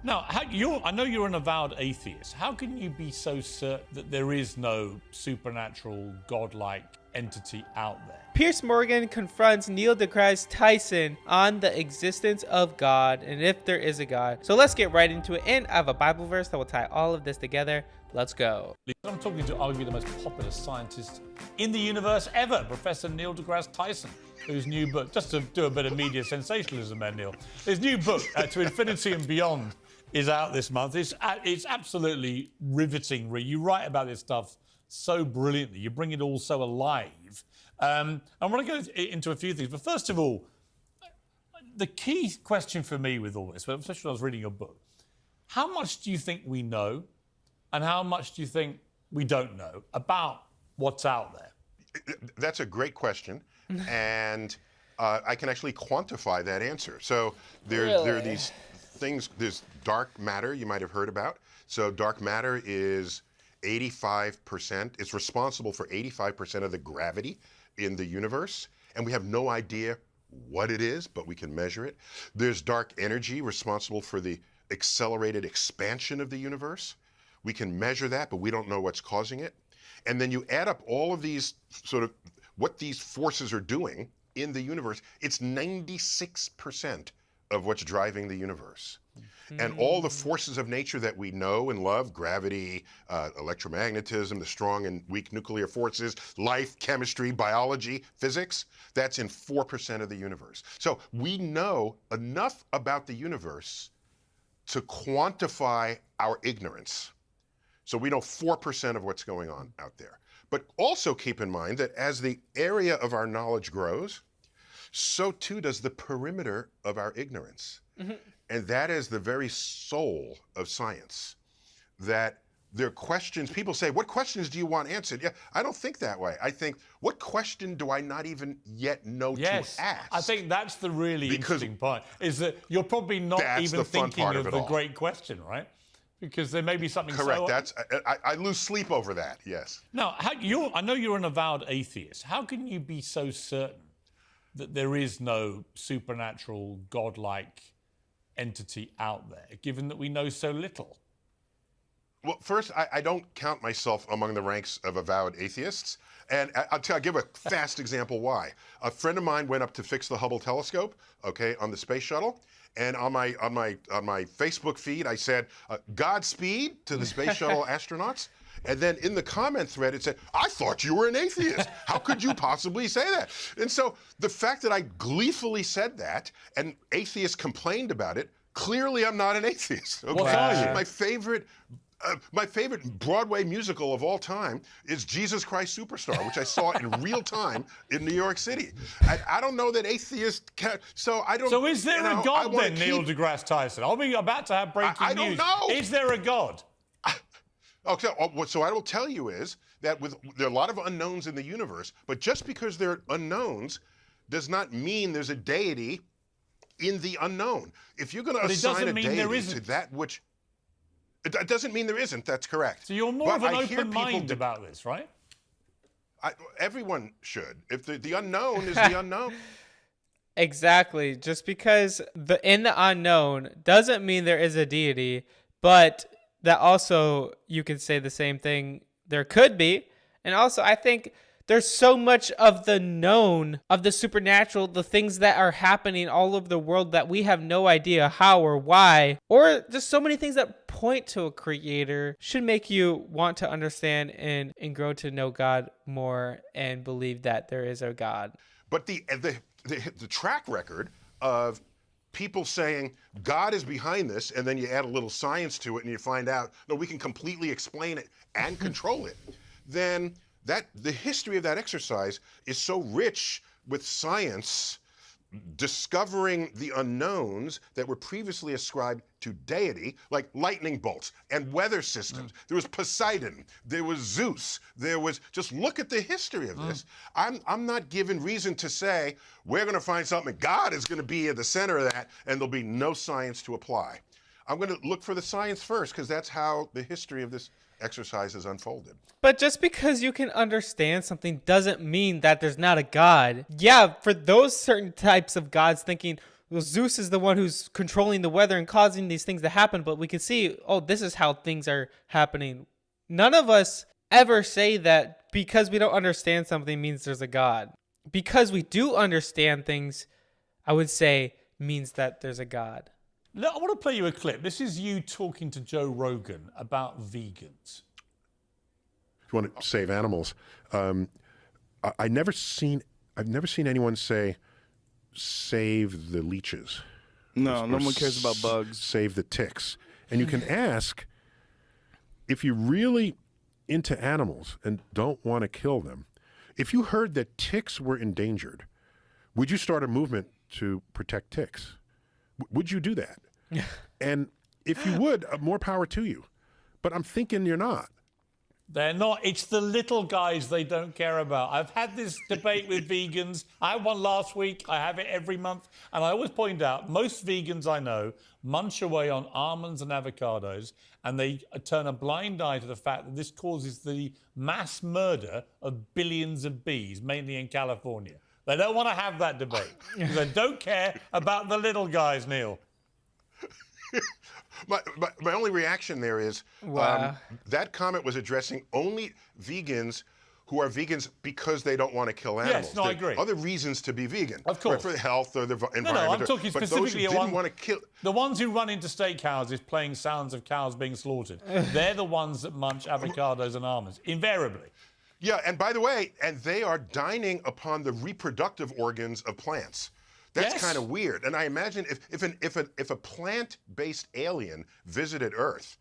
Now, I know you're an avowed atheist. How can you be so certain that there is no supernatural, godlike entity out there? Piers Morgan confronts Neil deGrasse Tyson on the existence of God and if there is a God. So let's get right into it. And I have a Bible verse that will tie all of this together. Let's go. I'm talking to arguably the most popular scientist in the universe ever, Professor Neil deGrasse Tyson, whose new book, just to do a bit of media sensationalism there, Neil, his new book, To Infinity and Beyond, is out this month. It's absolutely riveting. You write about this stuff so brilliantly. You bring it all so alive. I want to go into a few things. But first of all, the key question for me with all this, especially when I was reading your book, how much do you think we know and how much do you think we don't know about what's out there? That's a great question. And I can actually quantify that answer. So there are these things, there's dark matter you might have heard about. So dark matter is 85%, it's responsible for 85% of the gravity in the universe. And we have no idea what it is, but we can measure it. There's dark energy responsible for the accelerated expansion of the universe. We can measure that, but we don't know what's causing it. And then you add up all of these sort of what these forces are doing in the universe, it's 96% of what's driving the universe. And all the forces of nature that we know and love, gravity, electromagnetism, the strong and weak nuclear forces, life, chemistry, biology, physics, that's in 4% of the universe. So we know enough about the universe to quantify our ignorance. So we know 4% of what's going on out there. But also keep in mind that as the area of our knowledge grows, so too does the perimeter of our ignorance. And that is the very soul of science. That there are questions, people say, what questions do you want answered? Yeah, I don't think that way. I think, what question do I not even yet know to ask? I think that's the really interesting part, is that you're probably not even thinking of the great question, right? Because there may be something Correct. I lose sleep over that, yes. Now, I know you're an avowed atheist. How can you be so certain that there is no supernatural, godlike entity out there, given that we know so little? Well, first, I don't count myself among the ranks of avowed atheists. And I'll give a fast example why. A friend of mine went up to fix the Hubble telescope, okay, on the space shuttle. And on my Facebook feed, I said, Godspeed to the space shuttle astronauts. And then in the comment thread, it said, I thought you were an atheist. How could you possibly say that? And so the fact that I gleefully said that and atheists complained about it, clearly I'm not an atheist. Okay? What are you? My favorite Broadway musical of all time is Jesus Christ Superstar, which I saw in real time in New York City. I don't know that atheists can, so I don't. So is there a God then, Neil deGrasse Tyson? I'll be about to have breaking news. I don't know. Is there a God? Okay, so I will tell you is that there are a lot of unknowns in the universe, but just because there are unknowns does not mean there's a deity in the unknown. If you're going to assign a deity to that which, it doesn't mean there isn't. That's correct. So you're more of an open mind about this, right? Everyone should. If the unknown is the unknown. Exactly. Just because in the unknown doesn't mean there is a deity, but that also you can say the same thing. There could be. And also I think there's so much of the known, of the supernatural, the things that are happening all over the world that we have no idea how or why, or just so many things that point to a creator should make you want to understand and grow to know God more and believe that there is a God. But the track record of people saying God is behind this, and then you add a little science to it and you find out, no, we can completely explain it and control it, then the history of that exercise is so rich with science discovering the unknowns that were previously ascribed to deity, like lightning bolts and weather systems. There was Poseidon, there was Zeus, there was, just look at the history of this. I'm not given reason to say, we're gonna find something, God is gonna be at the center of that, and there'll be no science to apply. I'm gonna look for the science first, because that's how the history of this exercise is unfolded. But just because you can understand something doesn't mean that there's not a God. Yeah, for those certain types of gods thinking, well, Zeus is the one who's controlling the weather and causing these things to happen, but we can see, oh, this is how things are happening. None of us ever say that because we don't understand something means there's a God. Because we do understand things, I would say, means that there's a God. Look, I want to play you a clip. This is you talking to Joe Rogan about vegans. If you want to save animals, I've never seen anyone say, save the leeches. No, no one cares about bugs. Save the ticks. And you can ask, if you're really into animals and don't want to kill them, if you heard that ticks were endangered, would you start a movement to protect ticks? Would you do that? And if you would, more power to you. But I'm thinking you're not. They're not. It's the little guys they don't care about. I've had this debate with vegans. I had one last week. I have it every month. And I always point out, most vegans I know munch away on almonds and avocados, and they turn a blind eye to the fact that this causes the mass murder of billions of bees, mainly in California. They don't want to have that debate because they don't care about the little guys, Neil. My only reaction there is Wow. that comment was addressing only vegans who are vegans because they don't want to kill animals. Yes, no, I agree. Other reasons to be vegan. Of course. For health or the environment. No, I'm talking but specifically those who didn't want to kill. the ones who run into steakhouses playing sounds of cows being slaughtered. They're the ones that munch avocados and almonds, invariably. Yeah, and by the way, and they are dining upon the reproductive organs of plants. That's Yes. kind of weird. And I imagine if a plant-based alien visited Earth,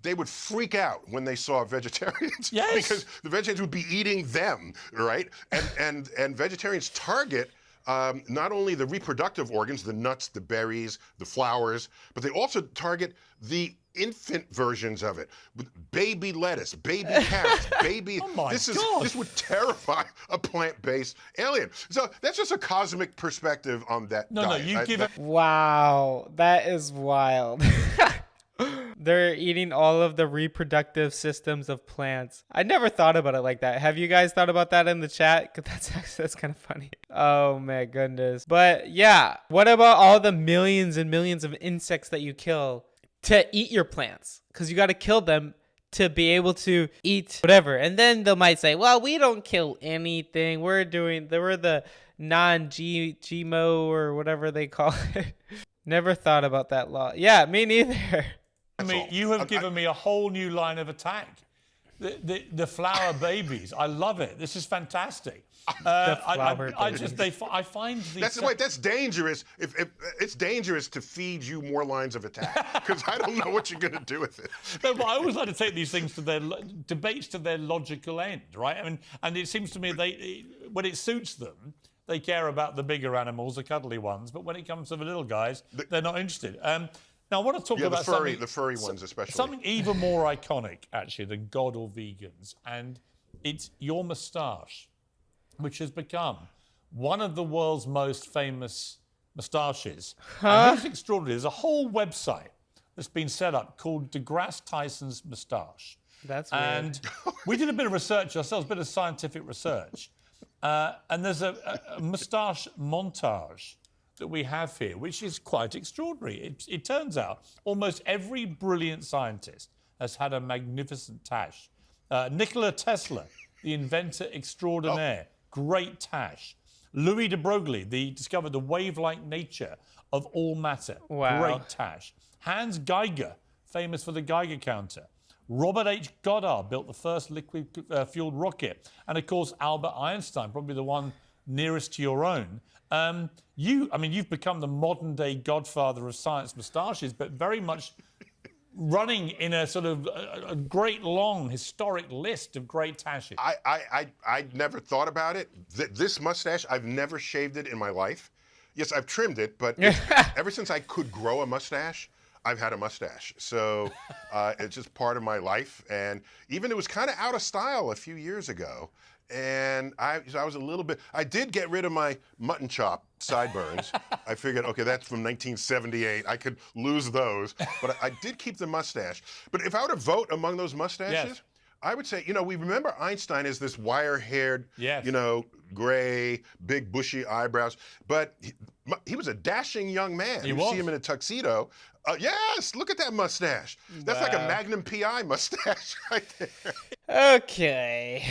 they would freak out when they saw vegetarians. Yes. Because the vegetarians would be eating them, right? And vegetarians target not only the reproductive organs, the nuts, the berries, the flowers, but they also target the infant versions of it, with baby lettuce, baby carrots, baby. Oh my this God. would terrify a plant-based alien. So that's just a cosmic perspective on that. No, diet. you give it. Wow, that is wild. They're eating all of the reproductive systems of plants. I never thought about it like that. Have you guys thought about that in the chat? 'Cause that's kind of funny. Oh my goodness. But yeah, what about all the millions and millions of insects that you kill to eat your plants? Because you got to kill them to be able to eat whatever. And then they might say, well, we don't kill anything. We're the non-GMO or whatever they call it. Never thought about that law. Yeah, me neither. You have given me a whole new line of attack. The flower babies. I love it. This is fantastic. I find these. That's dangerous. If it's dangerous to feed you more lines of attack, because I don't know what you're going to do with it. No, but I always like to take these things to their debates to their logical end, right? I mean, and it seems to me when it suits them, they care about the bigger animals, the cuddly ones. But when it comes to the little guys, they're not interested. Now, I want to talk about the furry ones especially. Something even more iconic, actually, than God or vegans, and it's your moustache, which has become one of the world's most famous moustaches. And what's extraordinary, there's a whole website that's been set up called DeGrasse Tyson's Moustache. That's weird. And we did a bit of research ourselves, a bit of scientific research. And there's a moustache montage that we have here, which is quite extraordinary. It turns out almost every brilliant scientist has had a magnificent tash. Nikola Tesla, the inventor extraordinaire, great tash. Louis de Broglie, discovered the wave-like nature of all matter, Wow. great tash. Hans Geiger, famous for the Geiger counter. Robert H. Goddard built the first liquid-fueled rocket. And, of course, Albert Einstein, probably the one nearest to your own. You've become the modern-day godfather of science moustaches, but very much running in a sort of a great, long, historic list of great tashes. I never thought about it. This mustache, I've never shaved it in my life. Yes, I've trimmed it, but ever since I could grow a mustache, I've had a mustache. So it's just part of my life. And even it was kind of out of style a few years ago. And I was a little bit, I did get rid of my mutton chop sideburns. I figured, okay, that's from 1978. I could lose those. But I did keep the mustache. But if I were to vote among those mustaches, Yes. I would say, we remember Einstein as this wire-haired, Yes. gray, big bushy eyebrows, but he was a dashing young man. He You was. see him in a tuxedo. Yes, look at that mustache. That's like a Wow. Magnum PI mustache right there. Okay.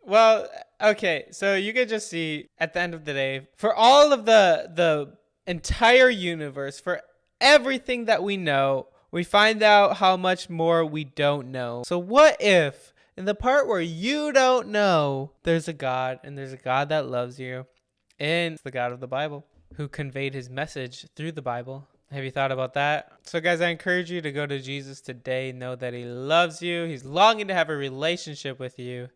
Well, okay. So you can just see at the end of the day, for all of the entire universe, for everything that we know, we find out how much more we don't know. So what if in the part where you don't know, there's a God, and there's a God that loves you, and it's the God of the Bible who conveyed his message through the Bible? Have you thought about that? So guys, I encourage you to go to Jesus today. Know that he loves you. He's longing to have a relationship with you.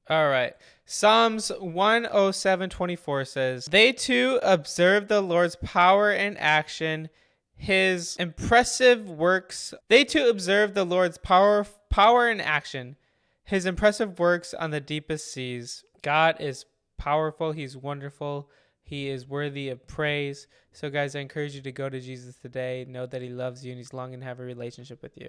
All right. Psalms 107:24 says, "They too observe the Lord's power in action, his impressive works. They too observe the Lord's power in action, his impressive works on the deepest seas." God is powerful. He's wonderful. He is worthy of praise. So guys, I encourage you to go to Jesus today. Know that he loves you and he's longing to have a relationship with you.